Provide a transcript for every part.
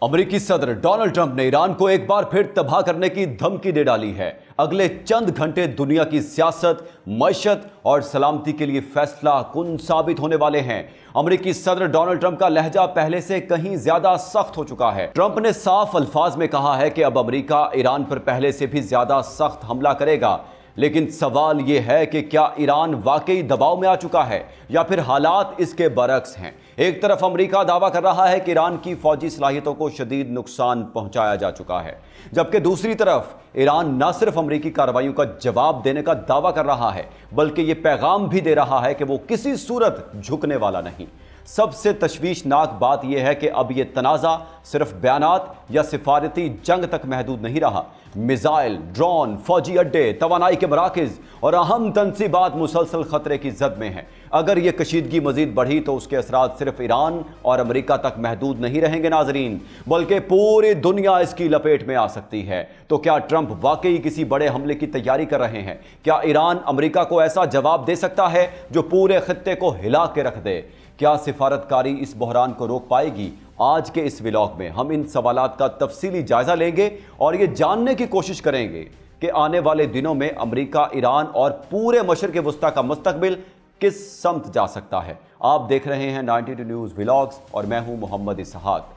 अमेरिकी सदर Donald Trump ने ईरान को एक बार फिर तबाह करने की धमकी दे डाली है। अगले चंद घंटे दुनिया की सियासत, मईशत और सलामती के लिए फैसला कुन साबित होने वाले हैं। अमेरिकी सदर डोनाल्ड ट्रंप का लहजा पहले से कहीं ज्यादा सख्त हो चुका है। ट्रंप ने साफ अल्फाज में कहा है कि अब अमेरिका ईरान पर पहले से भी ज्यादा सख्त हमला करेगा। लेकिन सवाल यह है कि क्या ईरान वाकई दबाव में आ चुका है या फिर हालात इसके बरक्स हैं। एक तरफ अमेरिका दावा कर रहा है कि ईरान की फौजी सलाहियतों को शदीद नुकसान पहुंचाया जा चुका है, जबकि दूसरी तरफ ईरान न सिर्फ अमेरिकी कार्रवाइयों का जवाब देने का दावा कर रहा है बल्कि ये पैगाम भी दे रहा है कि वो किसी सूरत झुकने वाला नहीं। सबसे तशवीशनाक बात यह है कि अब ये तनाज़ा सिर्फ बयानात या सिफारती जंग तक महदूद नहीं रहा। मिसाइल, ड्रोन, फौजी अड्डे, तवानाई के मराकज़ और अहम तनसीबात मुसलसल खतरे की जद में हैं। अगर ये कशीदगी मजीद बढ़ी तो उसके असरात सिर्फ ईरान और अमेरिका तक महदूद नहीं रहेंगे नाजरीन, बल्कि पूरी दुनिया इसकी लपेट में आ सकती है। तो क्या ट्रंप वाकई किसी बड़े हमले की तैयारी कर रहे हैं? क्या ईरान अमेरिका को ऐसा जवाब दे सकता है जो पूरे खित्ते को हिला के रख दे? क्या सिफारतकारी इस बहरान को रोक पाएगी? आज के इस व्लॉग में हम इन सवालात का तफसीली जायजा लेंगे और ये जानने की कोशिश करेंगे कि आने वाले दिनों में अमेरिका, ईरान और पूरे मशरिक़ वस्ता का मुस्तकबिल किस समत जा सकता है। आप देख रहे हैं 92 न्यूज़ व्लॉग्स और मैं हूं मोहम्मद इसहाक।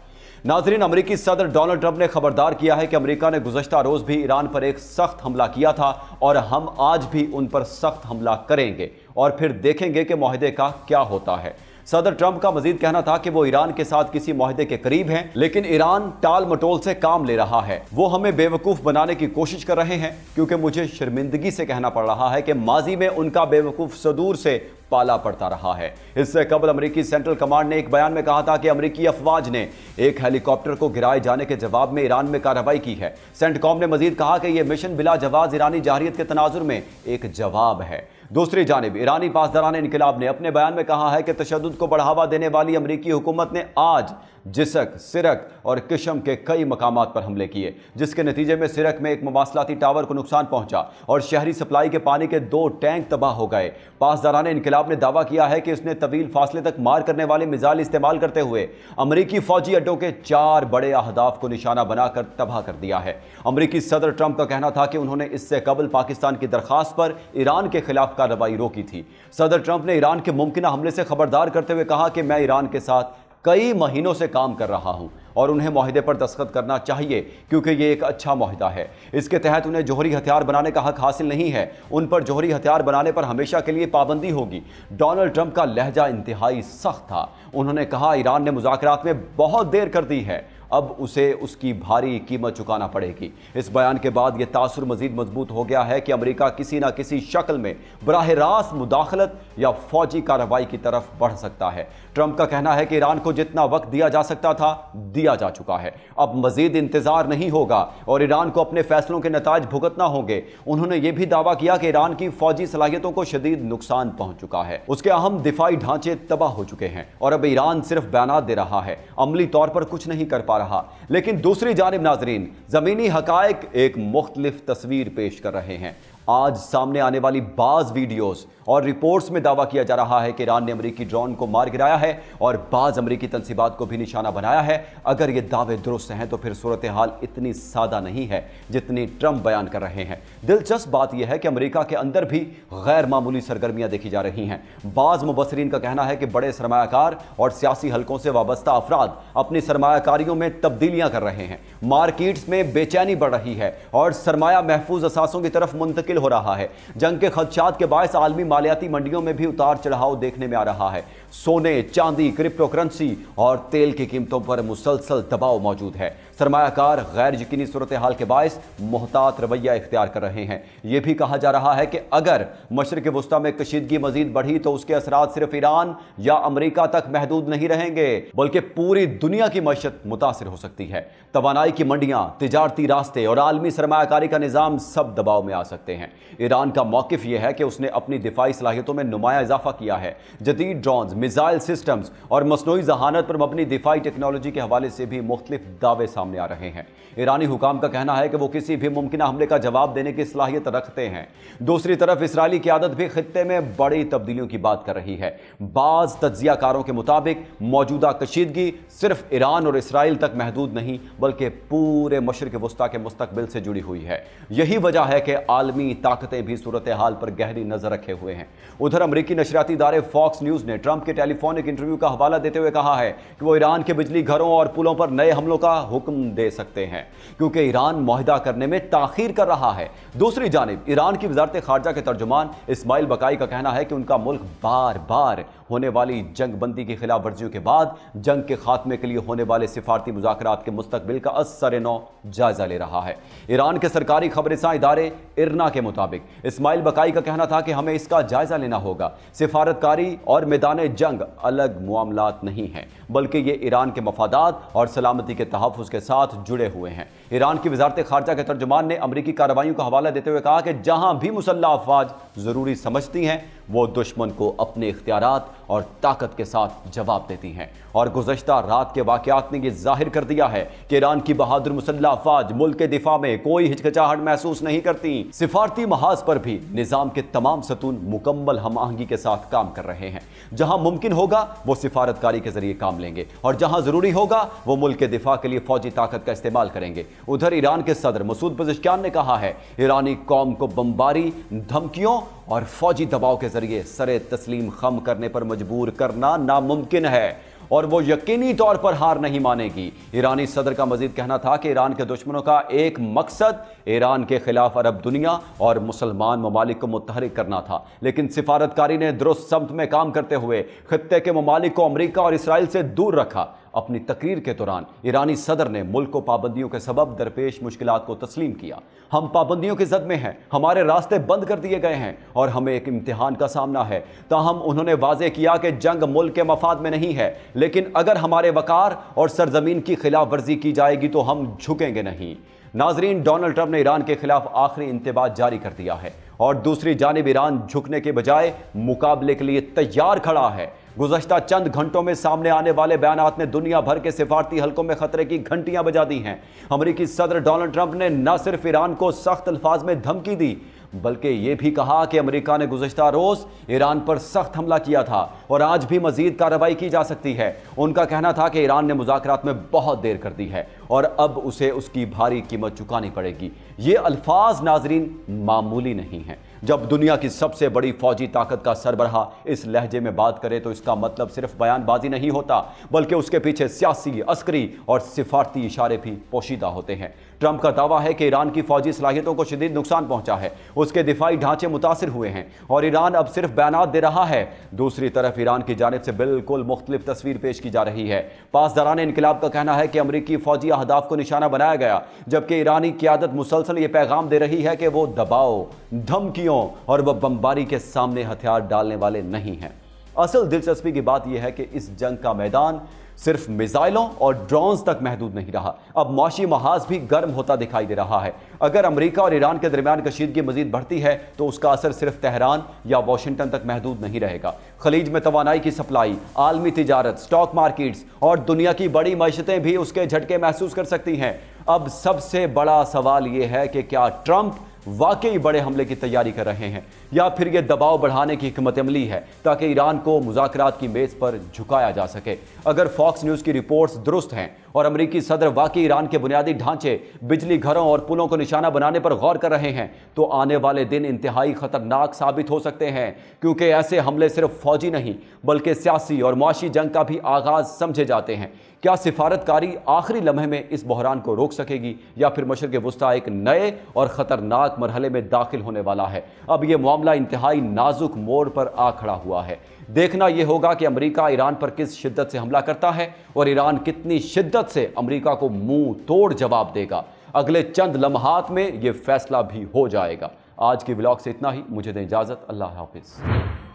नाजरीन, अमेरिकी सदर डोनाल्ड ट्रंप ने खबरदार किया है कि अमेरिका ने गुज़श्ता रोज़ भी ईरान पर एक सख्त हमला किया था और हम आज भी उन पर सख्त हमला करेंगे और फिर देखेंगे कि मुआहदे का क्या होता है। सदर ट्रंप का मजीद कहना था कि वो ईरान के साथ किसी मुआहदे के करीब हैं, लेकिन ईरान टाल मटोल से काम ले रहा है। वो हमें बेवकूफ़ बनाने की कोशिश कर रहे हैं, क्योंकि मुझे शर्मिंदगी से कहना पड़ रहा है कि माजी में उनका बेवकूफ़ सदूर से पाला पड़ता रहा है। इससे कबल अमेरिकी सेंट्रल कमांड ने एक बयान में कहा था कि अमेरिकी अफवाज ने एक हेलीकॉप्टर को गिराए जाने के जवाब में ईरान में कार्रवाई की है। सेंटकॉम ने मजीद कहा कि यह मिशन बिला जवाज ईरानी जाहिरियत के तनाजुर में एक जवाब है। दूसरी जानिब ईरानी पासदारान इनकलाब ने अपने बयान में कहा है कि तशद्दुद को बढ़ावा देने वाली अमेरिकी हुकूमत ने आज जिसक, सिरक और किशम के कई मकामात पर हमले किए, जिसके नतीजे में सिरक में एक मवासलाती टावर को नुकसान पहुंचा और शहरी सप्लाई के पानी के 2 टैंक तबाह हो गए। पासदारान इनकलाब ने दावा किया है कि उसने तवील फासले तक मार करने वाले मिसाइल इस्तेमाल करते हुए अमेरिकी फौजी अड्डों के 4 बड़े अहदाफ को निशाना बनाकर तबाह कर दिया है। अमेरिकी सदर ट्रंप का कहना था कि उन्होंने इससे कबल पाकिस्तान की दरख्वास्त पर ईरान के खिलाफ कार्रवाई रोकी थी। सदर ट्रंप ने ईरान के मुमकिना हमले से खबरदार करते हुए कहा कि मैं ईरान के साथ कई महीनों से काम कर रहा हूं और उन्हें मुआहदे पर दस्तखत करना चाहिए, क्योंकि ये एक अच्छा मुआहदा है। इसके तहत उन्हें जोहरी हथियार बनाने का हक हासिल नहीं है। उन पर जोहरी हथियार बनाने पर हमेशा के लिए पाबंदी होगी। डोनाल्ड ट्रंप का लहजा इंतहाई सख्त था। उन्होंने कहा, ईरान ने मुज़ाकरात में बहुत देर कर दी है, अब उसे उसकी भारी कीमत चुकाना पड़ेगी। इस बयान के बाद यह तासुर मजीद मजबूत हो गया है कि अमेरिका किसी न किसी शक्ल में बराह रास्त मुदाखलत या फौजी कार्रवाई की तरफ बढ़ सकता है। ट्रंप का कहना है कि ईरान को जितना वक्त दिया जा सकता था दिया जा चुका है, अब मजीद इंतजार नहीं होगा और ईरान को अपने फैसलों के नताज भुगतना होंगे। उन्होंने यह भी दावा किया कि ईरान की फौजी सलाहियतों को शदीद नुकसान पहुंच चुका है, उसके अहम दिफाई ढांचे तबाह हो चुके हैं और अब ईरान सिर्फ बयानात दे रहा है, अमली तौर पर कुछ नहीं कर पा रहा। लेकिन दूसरी जानिब नाजरीन, जमीनी हकायक एक मुख्तलिफ तस्वीर पेश कर रहे हैं। आज सामने आने वाली बाज़ वीडियोस और रिपोर्ट्स में दावा किया जा रहा है कि ईरान ने अमेरिकी ड्रोन को मार गिराया है और बाज़ अमेरिकी तनसीबात को भी निशाना बनाया है। अगर ये दावे दुरुस्त हैं तो फिर सूरत हाल इतनी सादा नहीं है जितनी ट्रंप बयान कर रहे हैं। दिलचस्प बात यह है कि अमेरिका के अंदर भी गैर मामूली सरगर्मियां देखी जा रही हैं। बाज़ मुबस्सरीन का कहना है कि बड़े सरमायाकार और सियासी हलकों से वाबस्ता अफराद अपनी सरमायाकारियों में तब्दीलियां कर रहे हैं। मार्केट्स में बेचैनी बढ़ रही है और सरमाया महफूज असासों की तरफ मुंतकिल हो रहा है। जंग के खदशात के बायस आलमी मालियाती मंडियों में भी उतार चढ़ाव देखने में आ रहा है। सोने, चांदी, क्रिप्टो करेंसी और तेल की कीमतों पर मुसलसल दबाव मौजूद है। सरमायाकार गैर यकीनी सूरत हाल के बायस मुहतात रवैया इख्तियार कर रहे हैं। यह भी कहा जा रहा है कि अगर मशरिक़ वस्ता में कशीदगी मजीद बढ़ी तो उसके असरात सिर्फ ईरान या अमेरिका तक महदूद नहीं रहेंगे, बल्कि पूरी दुनिया की मईशत मुतासिर हो सकती है। तवानाई की मंडियां, तिजारती रास्ते और आलमी सरमायाकारी का निज़ाम सब दबाव में आ सकते हैं। ईरान का मौक़िफ़ यह है कि उसने अपनी दिफाई सलाहियतों में नुमाया इजाफा किया है। जदीद ड्रोन्स, मिसाइल सिस्टम्स और मसनूई जहानत पर मबनी दिफाई टेक्नोलॉजी के हवाले से भी मुख्तलिफ दावे सामने आ रहे हैं। ईरानी हुकाम का कहना है कि वो किसी भी मुमकिन हमले का जवाब देने की सलाहियत रखते हैं। दूसरी तरफ इसराइली क़यादत भी खित्ते में बड़ी तब्दीलियों की बात कर रही है। बाज़ तज्ज़ियाकारों के मुताबिक मौजूदा कशीदगी सिर्फ ईरान और इसराइल तक महदूद नहीं बल्कि पूरे मशरिक़ वस्ता के मुस्तकबिल से जुड़ी हुई है। यही वजह है कि आलमी ताकतें भी सूरत हाल पर गहरी नज़र रखे हुए हैं। उधर अमरीकी नशरियाती इदारे फॉक्स न्यूज़ ने ट्रंप के टेलीफोनिक इंटरव्यू का हवाला देते हुए कहा है कि वो ईरान के बिजली घरों और पुलों पर नए हमलों का हुक्म दे सकते हैं क्योंकि ईरान मुआहिदा करने में ताखीर कर रहा है। दूसरी जानिब ईरान की वज़ारत ख़ारजा के तर्जुमान इस्माइल बकाई का कहना है कि उनका मुल्क बार बार होने वाली जंग बंदी की खिलाफ वर्जियों के बाद जंग के खात्मे के लिए होने वाले सिफारती मुज़ाकरात के मुस्तकबिल का असर-ए-नौ जायजा ले रहा है। ईरान के सरकारी खबरसां इदारे इरना के मुताबिक इस्माइल बकाई का कहना था कि हमें इसका जायजा लेना होगा। सिफारतकारी और मैदान जंग अलग मामलात नहीं हैं बल्कि ये ईरान के मफादात और सलामती के तहफ़्फ़ुज़ के साथ जुड़े हुए हैं। ईरान की वज़ारत ख़ारजा के तर्जुमान ने अमरीकी कार्रवाइयों का हवाला देते हुए कहा कि जहां भी मुसल्लह अफ़वाज ज़रूरी समझती हैं वो दुश्मन को अपने इख्तियारात और ताकत के साथ जवाब देती हैं। और गुज़श्ता रात के वाक़यात ने यह ज़ाहिर कर दिया है कि ईरान की बहादुर मुसल्लह अफ़वाज मुल्क के दिफा में कोई हिचकिचाहट महसूस नहीं करती। सिफारती महाज पर भी निज़ाम के तमाम सतून मुकम्मल हम आहंगी के साथ काम कर रहे हैं। जहां मुमकिन होगा वो सिफारतकारी के जरिए काम लेंगे और जहां ज़रूरी होगा वो मुल्क के दिफा के लिए फ़ौजी ताकत का इस्तेमाल करेंगे। उधर ईरान के सदर मसूद पज़ेश्कियान ने कहा है ईरानी कौम को बमबारी, धमकियों और फौजी दबाव के जरिए सरे तस्लीम खम करने पर मजबूर करना नामुमकिन है और वो यकीनी तौर पर हार नहीं मानेगी। ईरानी सदर का मजीद कहना था कि ईरान के दुश्मनों का एक मकसद ईरान के खिलाफ अरब दुनिया और मुसलमान ममालिक को मुतहरिक करना था, लेकिन सिफारतकारी ने दुरुस्त समत में काम करते हुए खित्ते के ममालिक को अमरीका और इसराइल से दूर रखा। अपनी तकरीर के दौरान ईरानी सदर ने मुल्क को पाबंदियों के सबब दरपेश मुश्किलात को तस्लीम किया। हम पाबंदियों की जद में हैं, हमारे रास्ते बंद कर दिए गए हैं और हमें एक इम्तिहान का सामना है। ताहम उन्होंने वाज़े किया कि जंग मुल्क के मफाद में नहीं है, लेकिन अगर हमारे वकार और सरजमीन की खिलाफ वर्जी की जाएगी तो हम झुकेंगे नहीं। नाजरीन, डोनाल्ड ट्रंप ने ईरान के खिलाफ आखिरी इंतबाह जारी कर दिया है और दूसरी जानिब ईरान झुकने के बजाय मुकाबले के लिए तैयार खड़ा है। गुज़श्ता चंद घंटों में सामने आने वाले बयानात ने दुनिया भर के सिफारती हलकों में खतरे की घंटियां बजा दी हैं। अमरीकी सदर डोनाल्ड ट्रंप ने न सिर्फ ईरान को सख्त अल्फाज में धमकी दी बल्कि ये भी कहा कि अमेरिका ने गुज़श्ता रोज़ ईरान पर सख्त हमला किया था और आज भी मज़ीद कार्रवाई की जा सकती है। उनका कहना था कि ईरान ने मुज़ाकरात में बहुत देर कर दी है और अब उसे उसकी भारी कीमत चुकानी पड़ेगी। ये अल्फाज नाजरीन मामूली नहीं हैं। जब दुनिया की सबसे बड़ी फौजी ताकत का सरबराह इस लहजे में बात करे तो इसका मतलब सिर्फ बयानबाजी नहीं होता बल्कि उसके पीछे सियासी, अस्करी और सिफारती इशारे भी पोशीदा होते हैं। ट्रंप का दावा है कि ईरान की फौजी सलाहियतों को शदीद नुकसान पहुंचा है, उसके दिफाई ढांचे मुतासिर हुए हैं और ईरान अब सिर्फ बयानात दे रहा है। दूसरी तरफ ईरान की जानिब से बिल्कुल मुख्तलिफ तस्वीर पेश की जा रही है। पासदारान इनकलाब का कहना है कि अमरीकी फौजी अहदाफ को निशाना बनाया गया, जबकि ईरानी क़यादत मुसलसल ये पैगाम दे रही है कि वो दबाव, धमकियों और वह बमबारी के सामने हथियार डालने वाले नहीं हैं। असल दिलचस्पी की बात यह है कि इस जंग का मैदान सिर्फ मिसाइलों और ड्रोन्स तक महदूद नहीं रहा, अब माशी महाज भी गर्म होता दिखाई दे रहा है। अगर अमेरिका और ईरान के दरमियान कशीदगी मजीद बढ़ती है तो उसका असर सिर्फ तेहरान या वाशिंगटन तक महदूद नहीं रहेगा। खलीज में तवानाई की सप्लाई, आलमी तिजारत, स्टॉक मार्केट्स और दुनिया की बड़ी मईशतें भी उसके झटके महसूस कर सकती हैं। अब सबसे बड़ा सवाल यह है कि क्या ट्रंप वाकई बड़े हमले की तैयारी कर रहे हैं या फिर यह दबाव बढ़ाने की हिकमत अमली है ताकि ईरान को मुज़ाकरात की मेज़ पर झुकाया जा सके। अगर फॉक्स न्यूज़ की रिपोर्ट्स दुरुस्त हैं और अमरीकी सदर वाकई ईरान के बुनियादी ढांचे, बिजली घरों और पुलों को निशाना बनाने पर गौर कर रहे हैं तो आने वाले दिन इंतहाई खतरनाक साबित हो सकते हैं, क्योंकि ऐसे हमले सिर्फ फौजी नहीं बल्कि सियासी और मुआशी जंग का भी आगाज़ समझे जाते हैं। क्या सिफारतकारी आखिरी लम्हे में इस बहरान को रोक सकेगी या फिर मशरिक़ वुस्ता एक नए और ख़तरनाक मरहले में दाखिल होने वाला है? अब यह मामला इंतहाई नाजुक मोड़ पर आ खड़ा हुआ है। देखना यह होगा कि अमेरिका ईरान पर किस शिद्दत से हमला करता है और ईरान कितनी शिद्दत से अमेरिका को मुंह तोड़ जवाब देगा। अगले चंद लम्हात में यह फैसला भी हो जाएगा। आज की व्लॉग से इतना ही, मुझे दें इजाज़त। अल्लाह हाफिज़।